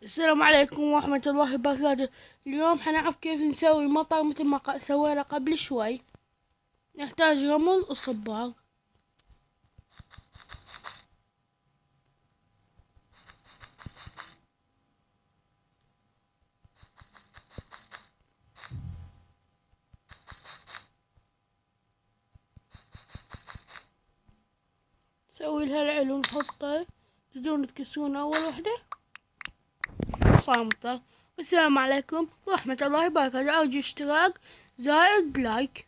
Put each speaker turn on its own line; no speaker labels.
السلام عليكم ورحمة الله وبركاته. اليوم حنعرف كيف نسوي مطر مثل ما سوينا قبل شوي. نحتاج رمل وصبار. نسوي لها العلو نحطه، تجون تكسرون أول وحدة صار مطر. والسلام عليكم ورحمة الله وبركاته. أرجو اشتراك زائد لايك.